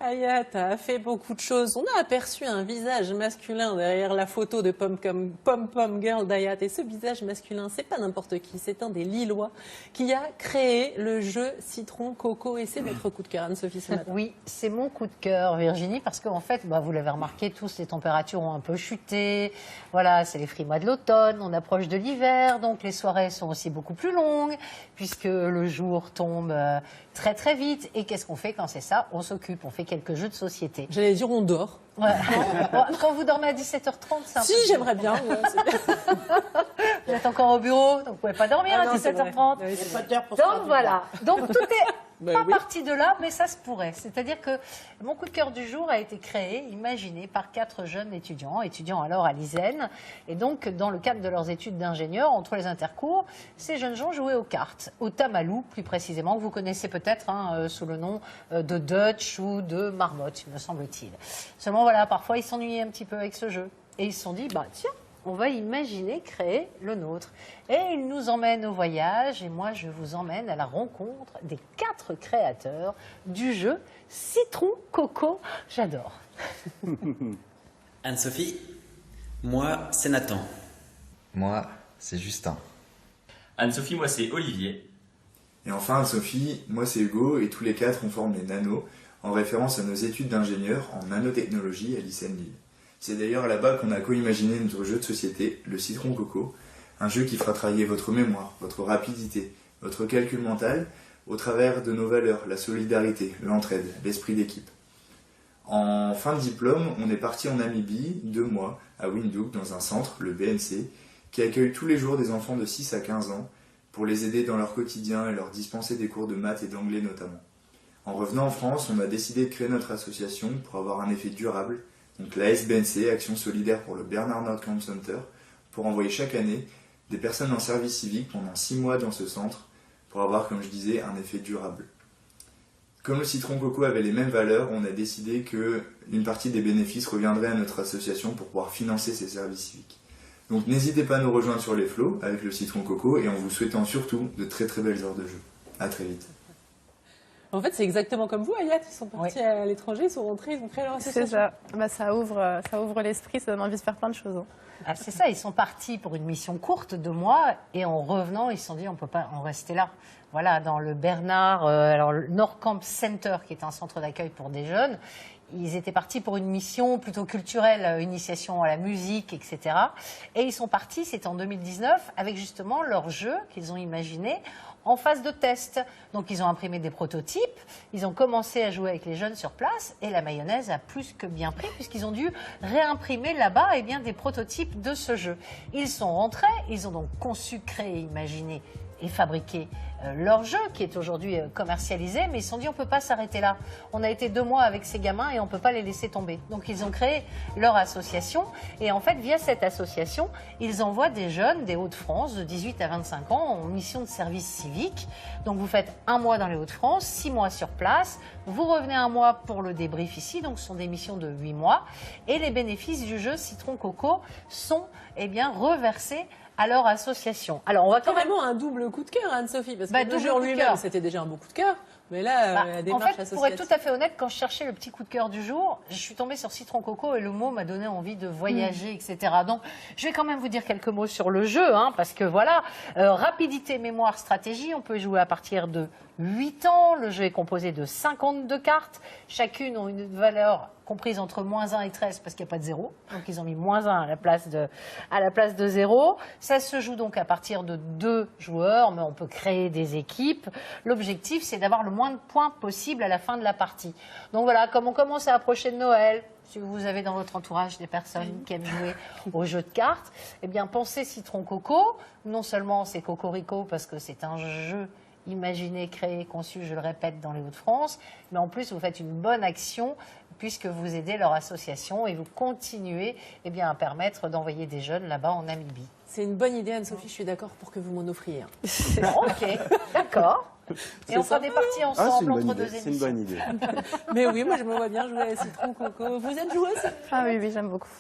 Hayat a fait beaucoup de choses. On a aperçu un visage masculin derrière la photo de Pom Pom Girl d'Hayat. Et ce visage masculin, c'est pas n'importe qui, c'est un des Lillois qui a créé le jeu Citron Coco. Et c'est votre coup de cœur, Anne-Sophie, ce matin. Oui, c'est mon coup de cœur, Virginie, parce qu'en fait, vous l'avez remarqué, tous les températures ont un peu chuté. Voilà, c'est les frimois de l'automne, on approche de l'hiver, donc les soirées sont aussi beaucoup plus longues, puisque le jour tombe très très vite. Et qu'est-ce qu'on fait quand c'est ça? On s'occupe, on fait quelques jeux de société. J'allais dire on dort. Ouais. Quand vous dormez à 17h30, c'est un peu... Si, j'aimerais bien. Ouais, vous êtes encore au bureau, donc vous ne pouvez pas dormir à 17h30. Donc voilà, donc tout est pas parti de là, mais ça se pourrait. C'est-à-dire que mon coup de cœur du jour a été créé, imaginé par 4 jeunes étudiants alors à l'ISEN. Et donc, dans le cadre de leurs études d'ingénieur, entre les intercours, ces jeunes gens jouaient aux cartes, au tamalou plus précisément, que vous connaissez peut-être sous le nom de Dutch ou de Marmotte, me semble-t-il. Seulement voilà, parfois ils s'ennuyaient un petit peu avec ce jeu. Et ils se sont dit, tiens, on va imaginer créer le nôtre. Et ils nous emmènent au voyage, et moi je vous emmène à la rencontre des 4 créateurs du jeu Citron Coco. J'adore. Anne-Sophie, moi c'est Nathan. Moi c'est Justin. Anne-Sophie, moi c'est Olivier. Et enfin Anne-Sophie, moi c'est Hugo, et tous les 4 on forme les nanos, en référence à nos études d'ingénieur en nanotechnologie à l'ISEN Lille. C'est d'ailleurs là-bas qu'on a co-imaginé notre jeu de société, le Citron Coco, un jeu qui fera travailler votre mémoire, votre rapidité, votre calcul mental, au travers de nos valeurs, la solidarité, l'entraide, l'esprit d'équipe. En fin de diplôme, on est parti en Namibie, 2 mois, à Windhoek, dans un centre, le BNC, qui accueille tous les jours des enfants de 6 à 15 ans, pour les aider dans leur quotidien et leur dispenser des cours de maths et d'anglais notamment. En revenant en France, on a décidé de créer notre association pour avoir un effet durable, donc la SBNC, Action Solidaire pour le Bernard Nordkamp Center, pour envoyer chaque année des personnes en service civique pendant 6 mois dans ce centre, pour avoir, comme je disais, un effet durable. Comme le Citron Coco avait les mêmes valeurs, on a décidé qu'une partie des bénéfices reviendrait à notre association pour pouvoir financer ces services civiques. Donc n'hésitez pas à nous rejoindre sur les flots avec le Citron Coco, et en vous souhaitant surtout de très très belles heures de jeu. À très vite. En fait, c'est exactement comme vous, Hayat. Ils sont partis à l'étranger, ils sont rentrés, ils ont créé leur association. C'est ça. Ça ouvre l'esprit, ça donne envie de faire plein de choses. C'est ça, ils sont partis pour une mission courte, 2 mois, et en revenant, ils se sont dit, on ne peut pas en rester là. Voilà, dans le Bernard, le Nordkamp Center, qui est un centre d'accueil pour des jeunes, ils étaient partis pour une mission plutôt culturelle, initiation à la musique, etc. Et ils sont partis, c'était en 2019, avec justement leur jeu qu'ils ont imaginé en phase de test. Donc ils ont imprimé des prototypes, ils ont commencé à jouer avec les jeunes sur place, et la mayonnaise a plus que bien pris, puisqu'ils ont dû réimprimer là-bas des prototypes de ce jeu. Ils sont rentrés, ils ont donc conçu, créé, imaginé et fabriqué leur jeu, qui est aujourd'hui commercialisé, mais ils se sont dit on ne peut pas s'arrêter là. On a été 2 mois avec ces gamins et on ne peut pas les laisser tomber. Donc ils ont créé leur association, et en fait via cette association, ils envoient des jeunes des Hauts-de-France de 18 à 25 ans en mission de service civique. Donc vous faites 1 mois dans les Hauts-de-France, 6 mois sur place, vous revenez 1 mois pour le débrief ici, donc ce sont des missions de 8 mois, et les bénéfices du jeu Citron Coco sont reversés à leur association. Alors on va quand même un double coup de cœur, Anne-Sophie, parce que le jeu en lui-même, c'était déjà un beau coup de cœur, mais là, la démarche associative. Pour être tout à fait honnête, quand je cherchais le petit coup de cœur du jour, je suis tombée sur Citron Coco et le mot m'a donné envie de voyager, etc. Donc je vais quand même vous dire quelques mots sur le jeu, parce que voilà, rapidité, mémoire, stratégie, on peut jouer à partir de 8 ans. Le jeu est composé de 52 cartes, chacune ont une valeur comprise entre -1 et 13 parce qu'il n'y a pas de 0. Donc ils ont mis -1 à la place de 0. Ça se joue donc à partir de 2 joueurs, mais on peut créer des équipes. L'objectif, c'est d'avoir le moins de points possible à la fin de la partie. Donc voilà, comme on commence à approcher de Noël, si vous avez dans votre entourage des personnes qui aiment jouer aux jeux de cartes, pensez Citron Coco. Non seulement c'est Cocorico parce que c'est un jeu imaginé, créé, conçu, je le répète, dans les Hauts-de-France, mais en plus vous faites une bonne action puisque vous aidez leur association et vous continuez à permettre d'envoyer des jeunes là-bas en Namibie. C'est une bonne idée, Anne-Sophie, je suis d'accord pour que vous m'en offriez un. Ok, d'accord. Et on fera des parties ensemble entre 2 émissions. C'est une bonne idée. Mais oui, moi je me vois bien jouer à Citron Coco. Vous êtes joueuse? Ah oui, j'aime beaucoup.